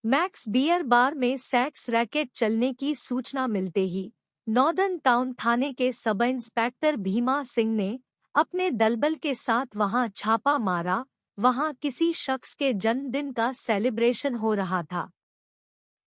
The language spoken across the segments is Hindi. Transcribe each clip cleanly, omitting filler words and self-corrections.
मैक्स बियर बार में सेक्स रैकेट चलने की सूचना मिलते ही नॉर्दर्न टाउन थाने के सब इंस्पेक्टर भीमा सिंह ने अपने दलबल के साथ वहां छापा मारा। वहां किसी शख्स के जन्मदिन का सेलिब्रेशन हो रहा था।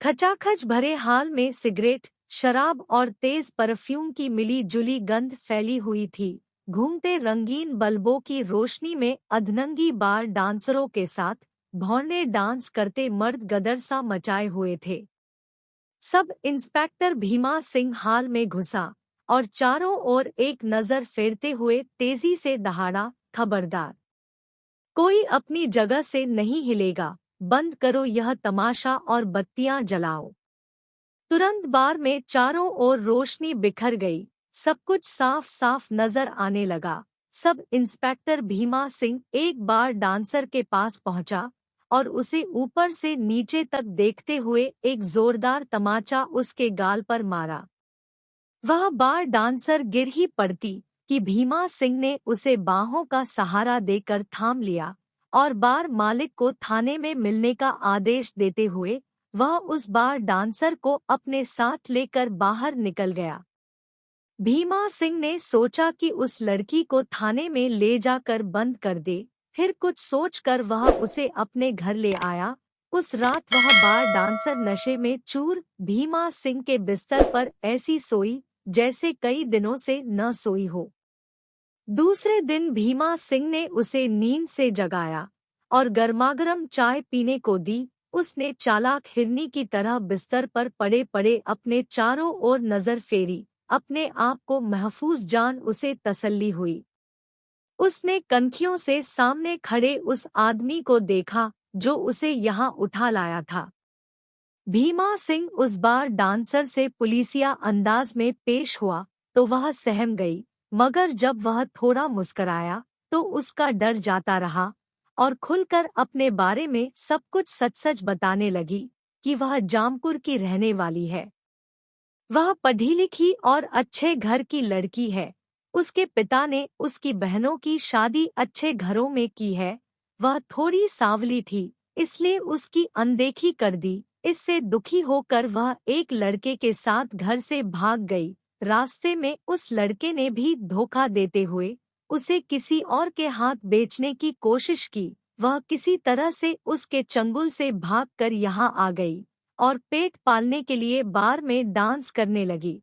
खचाखच भरे हाल में सिगरेट, शराब और तेज परफ्यूम की मिली जुली गंध फैली हुई थी। घूमते रंगीन बल्बों की रोशनी में अधनंगी बार डांसरों के साथ भौंडे डांस करते मर्द गदर सा मचाए हुए थे। सब इंस्पेक्टर भीमा सिंह हाल में घुसा और चारों ओर एक नजर फेरते हुए तेजी से दहाड़ा, खबरदार, कोई अपनी जगह से नहीं हिलेगा। बंद करो यह तमाशा और बत्तियां जलाओ। तुरंत बार में चारों ओर रोशनी बिखर गई। सब कुछ साफ साफ नजर आने लगा। सब इंस्पेक्टर भीमा सिंह एक बार डांसर के पास पहुंचा और उसे ऊपर से नीचे तक देखते हुए एक जोरदार तमाचा उसके गाल पर मारा। वह बार डांसर गिर ही पड़ती कि भीमा सिंह ने उसे बाहों का सहारा देकर थाम लिया और बार मालिक को थाने में मिलने का आदेश देते हुए वह उस बार डांसर को अपने साथ लेकर बाहर निकल गया। भीमा सिंह ने सोचा कि उस लड़की को थाने में ले जाकर बंद कर दे। फिर कुछ सोचकर वह उसे अपने घर ले आया। उस रात वह बार डांसर नशे में चूर भीमा सिंह के बिस्तर पर ऐसी सोई जैसे कई दिनों से न सोई हो। दूसरे दिन भीमा सिंह ने उसे नींद से जगाया और गर्मागर्म चाय पीने को दी। उसने चालाक हिरनी की तरह बिस्तर पर पड़े पड़े अपने चारों ओर नजर फेरी। अपने आप को महफूज जान उसे तसल्ली हुई। उसने कनखियों से सामने खड़े उस आदमी को देखा जो उसे यहाँ उठा लाया था। भीमा सिंह उस बार डांसर से पुलिसिया अंदाज में पेश हुआ तो वह सहम गई, मगर जब वह थोड़ा मुस्कराया तो उसका डर जाता रहा और खुलकर अपने बारे में सब कुछ सच सच बताने लगी कि वह जामपुर की रहने वाली है। वह पढ़ी लिखी और अच्छे घर की लड़की है। उसके पिता ने उसकी बहनों की शादी अच्छे घरों में की है। वह थोड़ी सांवली थी, इसलिए उसकी अनदेखी कर दी। इससे दुखी होकर वह एक लड़के के साथ घर से भाग गई। रास्ते में उस लड़के ने भी धोखा देते हुए उसे किसी और के हाथ बेचने की कोशिश की। वह किसी तरह से उसके चंगुल से भागकर यहाँ आ गई और पेट पालने के लिए बार में डांस करने लगी।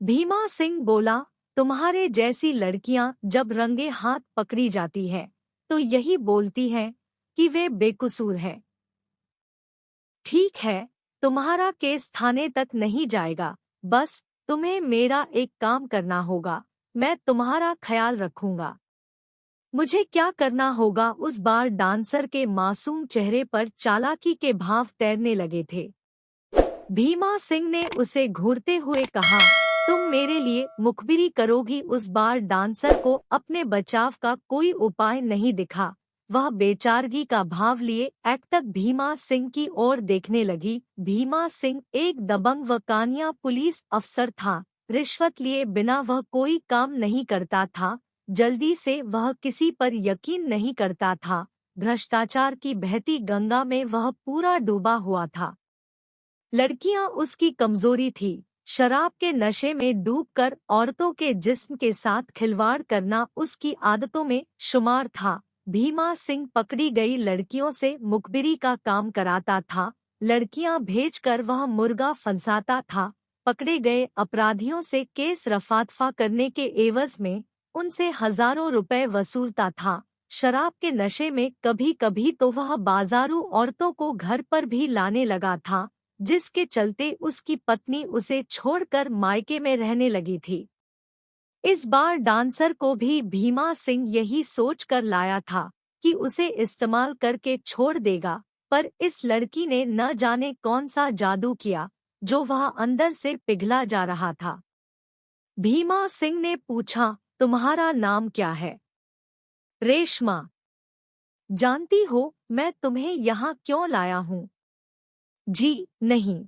भीमा सिंह बोला, तुम्हारे जैसी लड़कियां जब रंगे हाथ पकड़ी जाती हैं, तो यही बोलती हैं कि वे बेकसूर हैं। ठीक है, तुम्हारा केस थाने तक नहीं जाएगा। बस तुम्हें मेरा एक काम करना होगा। मैं तुम्हारा ख्याल रखूंगा। मुझे क्या करना होगा? उस बार डांसर के मासूम चेहरे पर चालाकी के भाव तैरने लगे थे। भीमा सिंह ने उसे घूरते हुए कहा, तुम मेरे लिए मुखबिरी करोगी? उस बार डांसर को अपने बचाव का कोई उपाय नहीं दिखा। वह बेचारगी का भाव लिए एकटक भीमा सिंह की ओर देखने लगी। भीमा सिंह एक दबंग व कानिया पुलिस अफसर था। रिश्वत लिए बिना वह कोई काम नहीं करता था। जल्दी से वह किसी पर यकीन नहीं करता था। भ्रष्टाचार की बहती गंगा में वह पूरा डूबा हुआ था। लड़कियां उसकी कमजोरी थी। शराब के नशे में डूबकर औरतों के जिस्म के साथ खिलवाड़ करना उसकी आदतों में शुमार था। भीमा सिंह पकड़ी गई लड़कियों से मुखबिरी का काम कराता था। लड़कियां भेजकर वह मुर्गा फंसाता था। पकड़े गए अपराधियों से केस रफादफा करने के एवज में उनसे हजारों रुपए वसूलता था। शराब के नशे में कभी कभी तो वह बाजारू औरतों को घर पर भी लाने लगा था, जिसके चलते उसकी पत्नी उसे छोड़कर मायके में रहने लगी थी। इस बार डांसर को भी भीमा सिंह यही सोच कर लाया था कि उसे इस्तेमाल करके छोड़ देगा, पर इस लड़की ने न जाने कौन सा जादू किया जो वह अंदर से पिघला जा रहा था। भीमा सिंह ने पूछा, तुम्हारा नाम क्या है? रेशमा। जानती हो मैं तुम्हें यहाँ क्यों लाया हूँ? जी नहीं,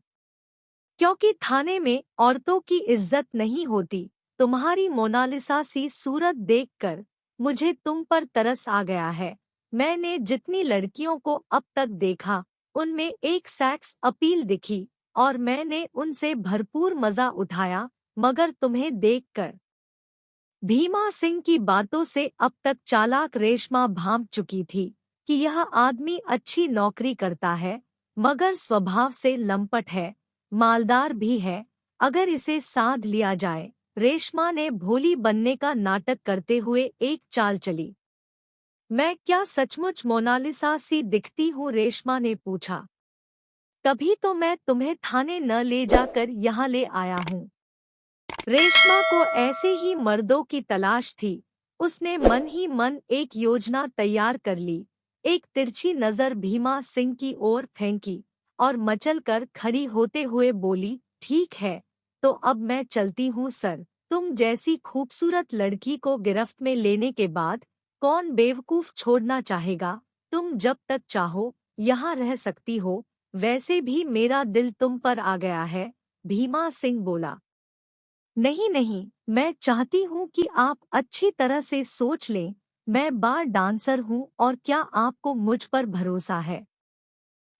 क्योंकि थाने में औरतों की इज्जत नहीं होती। तुम्हारी मोनालिसा सी सूरत देखकर मुझे तुम पर तरस आ गया है। मैंने जितनी लड़कियों को अब तक देखा उनमें एक सेक्स अपील दिखी और मैंने उनसे भरपूर मजा उठाया, मगर तुम्हें देखकर। भीमा सिंह की बातों से अब तक चालाक रेशमा भांप चुकी थी कि यह आदमी अच्छी नौकरी करता है, मगर स्वभाव से लंपट है, मालदार भी है। अगर इसे साध लिया जाए। रेशमा ने भोली बनने का नाटक करते हुए एक चाल चली। मैं क्या सचमुच मोनालिसा सी दिखती हूँ? रेशमा ने पूछा। तभी तो मैं तुम्हें थाने न ले जाकर यहाँ ले आया हूँ। रेशमा को ऐसे ही मर्दों की तलाश थी। उसने मन ही मन एक योजना तैयार कर ली। एक तिरछी नजर भीमा सिंह की ओर फेंकी और मचल कर खड़ी होते हुए बोली, ठीक है, तो अब मैं चलती हूँ सर। तुम जैसी खूबसूरत लड़की को गिरफ्त में लेने के बाद कौन बेवकूफ छोड़ना चाहेगा? तुम जब तक चाहो यहाँ रह सकती हो। वैसे भी मेरा दिल तुम पर आ गया है। भीमा सिंह बोला। नहीं नहीं, मैं चाहती हूँ कि आप अच्छी तरह से सोच लें। मैं बार डांसर हूँ और क्या आपको मुझ पर भरोसा है?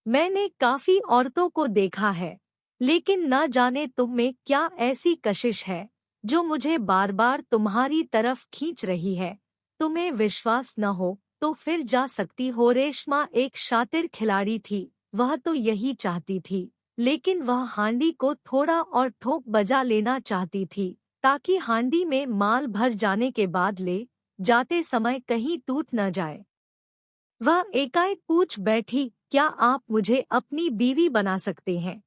मैंने काफी औरतों को देखा है, लेकिन न जाने तुम में क्या ऐसी कशिश है जो मुझे बार बार तुम्हारी तरफ खींच रही है। तुम्हें विश्वास न हो तो फिर जा सकती हो। रेशमा एक शातिर खिलाड़ी थी। वह तो यही चाहती थी, लेकिन वह हांडी को थोड़ा और ठोक बजा लेना चाहती थी, ताकि हांडी में माल भर जाने के बाद ले जाते समय कहीं टूट न जाए। वह एकाएक पूछ बैठी, क्या आप मुझे अपनी बीवी बना सकते हैं?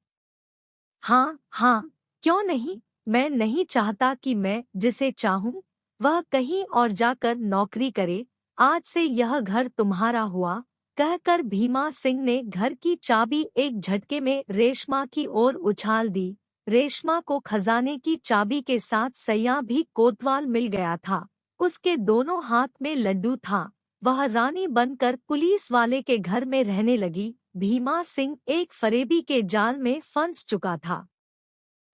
हाँ हाँ, क्यों नहीं। मैं नहीं चाहता कि मैं जिसे चाहूँ वह कहीं और जाकर नौकरी करे। आज से यह घर तुम्हारा हुआ। कहकर भीमा सिंह ने घर की चाबी एक झटके में रेशमा की ओर उछाल दी। रेशमा को खजाने की चाबी के साथ सैया भी कोतवाल मिल गया था। उसके दोनों हाथ में लड्डू था। वह रानी बनकर पुलिस वाले के घर में रहने लगी। भीमा सिंह एक फरेबी के जाल में फंस चुका था।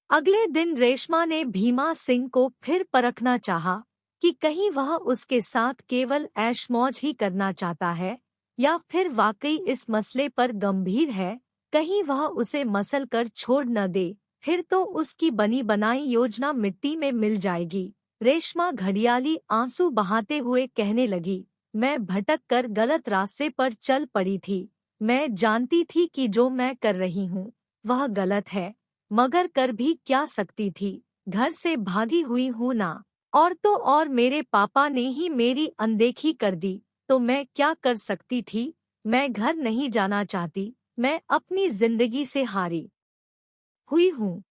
अगले दिन रेशमा ने भीमा सिंह को फिर परखना चाहा कि कहीं वह उसके साथ केवल ऐशमौज ही करना चाहता है या फिर वाकई इस मसले पर गंभीर है। कहीं वह उसे मसल कर छोड़ न दे, फिर तो उसकी बनी बनाई योजना मिट्टी में मिल जाएगी। रेशमा घड़ियाली आंसू बहाते हुए कहने लगी, मैं भटक कर गलत रास्ते पर चल पड़ी थी। मैं जानती थी कि जो मैं कर रही हूँ वह गलत है, मगर कर भी क्या सकती थी? घर से भागी हुई हूँ ना, और तो और मेरे पापा ने ही मेरी अनदेखी कर दी, तो मैं क्या कर सकती थी? मैं घर नहीं जाना चाहती। मैं अपनी जिंदगी से हारी हुई हूँ।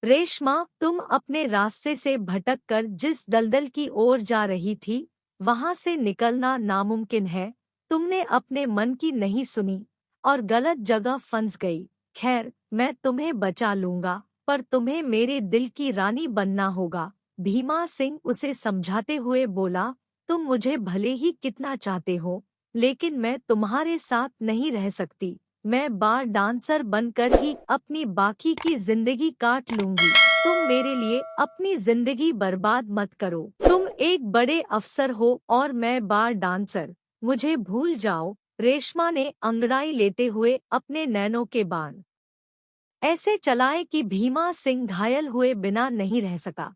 रेशमा, तुम अपने रास्ते से भटक कर जिस दलदल की ओर जा रही थी, वहां से निकलना नामुमकिन है। तुमने अपने मन की नहीं सुनी और गलत जगह फंस गई। खैर, मैं तुम्हें बचा लूंगा, पर तुम्हें मेरे दिल की रानी बनना होगा। भीमा सिंह उसे समझाते हुए बोला, तुम मुझे भले ही कितना चाहते हो, लेकिन मैं तुम्हारे साथ नहीं रह सकती। मैं बार डांसर बनकर ही अपनी बाकी की जिंदगी काट लूंगी। तुम मेरे लिए अपनी जिंदगी बर्बाद मत करो। तुम एक बड़े अफसर हो और मैं बार डांसर। मुझे भूल जाओ। रेशमा ने अंगड़ाई लेते हुए अपने नैनों के बाण ऐसे चलाए कि भीमा सिंह घायल हुए बिना नहीं रह सका।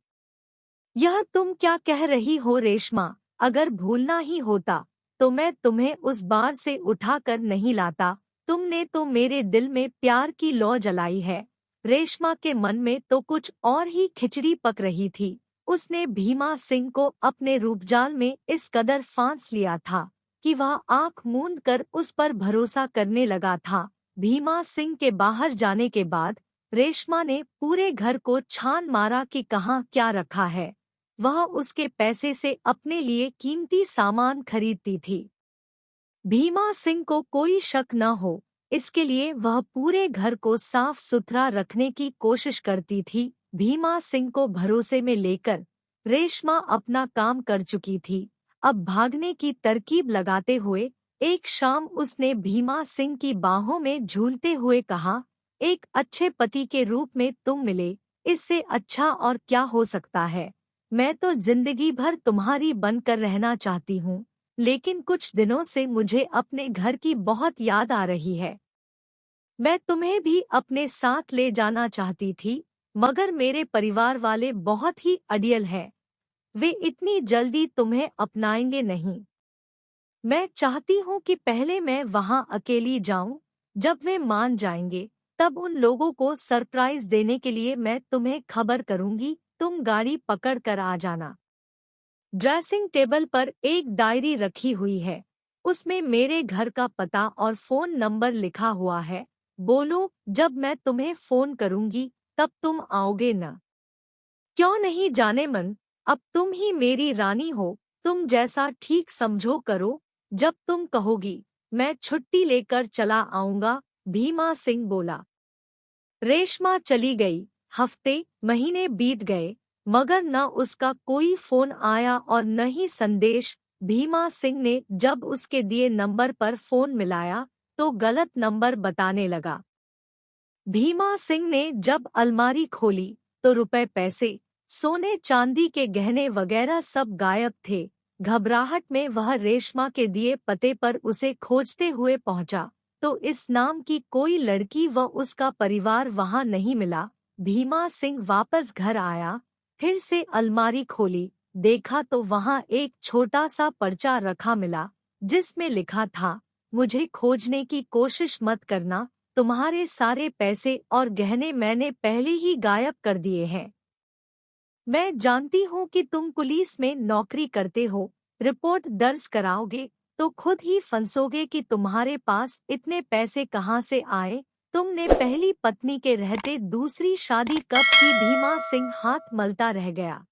यह तुम क्या कह रही हो रेशमा? अगर भूलना ही होता तो मैं तुम्हें उस बार से उठाकर नहीं लाता। तुमने तो मेरे दिल में प्यार की लौ जलाई है। रेशमा के मन में तो कुछ और ही खिचड़ी पक रही थी। उसने भीमा सिंह को अपने रूपजाल में इस कदर फांस लिया था कि वह आंख मूंद कर उस पर भरोसा करने लगा था। भीमा सिंह के बाहर जाने के बाद रेशमा ने पूरे घर को छान मारा कि कहाँ क्या रखा है। वह उसके पैसे से अपने लिए कीमती सामान खरीदती थी। भीमा सिंह को कोई शक न हो, इसके लिए वह पूरे घर को साफ सुथरा रखने की कोशिश करती थी। भीमा सिंह को भरोसे में लेकर रेशमा अपना काम कर चुकी थी। अब भागने की तरकीब लगाते हुए एक शाम उसने भीमा सिंह की बाहों में झूलते हुए कहा, एक अच्छे पति के रूप में तुम मिले, इससे अच्छा और क्या हो सकता है? मैं तो जिंदगी भर तुम्हारी बनकर रहना चाहती हूँ, लेकिन कुछ दिनों से मुझे अपने घर की बहुत याद आ रही है। मैं तुम्हें भी अपने साथ ले जाना चाहती थी, मगर मेरे परिवार वाले बहुत ही अड़ियल हैं। वे इतनी जल्दी तुम्हें अपनाएंगे नहीं। मैं चाहती हूँ कि पहले मैं वहाँ अकेली जाऊँ। जब वे मान जाएंगे, तब उन लोगों को सरप्राइज देने के लिए मैं तुम्हें खबर करूँगी। तुम गाड़ी पकड़ कर आ जाना। ड्रेसिंग टेबल पर एक डायरी रखी हुई है। उसमें मेरे घर का पता और फोन नंबर लिखा हुआ है। बोलो, जब मैं तुम्हें फोन करूँगी, तब तुम आओगे न? क्यों नहीं जाने मन, अब तुम ही मेरी रानी हो। तुम जैसा ठीक समझो करो। जब तुम कहोगी, मैं छुट्टी लेकर चला आऊंगा, भीमा सिंह बोला। रेशमा चली गई। हफ्ते महीने बीत गए, मगर न उसका कोई फोन आया और न ही संदेश। भीमा सिंह ने जब उसके दिए नंबर पर फोन मिलाया, तो गलत नंबर बताने लगा। भीमा सिंह ने जब अलमारी खोली, तो रुपए पैसे, सोने चांदी के गहने वगैरह सब गायब थे। घबराहट में वह रेशमा के दिए पते पर उसे खोजते हुए पहुंचा, तो इस नाम की कोई लड़की व उसका परिवार वहां नहीं मिला। भीमा सिंह वापस घर आया, फिर से अलमारी खोली, देखा तो वहां एक छोटा सा पर्चा रखा मिला, जिसमें लिखा था, मुझे खोजने की कोशिश मत करना, तुम्हारे सारे पैसे और गहने मैंने पहले ही गायब कर दिए हैं। मैं जानती हूँ कि तुम पुलिस में नौकरी करते हो, रिपोर्ट दर्ज कराओगे तो खुद ही फंसोगे कि तुम्हारे पास इतने पैसे कहाँ से आए। तुमने पहली पत्नी के रहते दूसरी शादी कब की? भीमा सिंह हाथ मलता रह गया।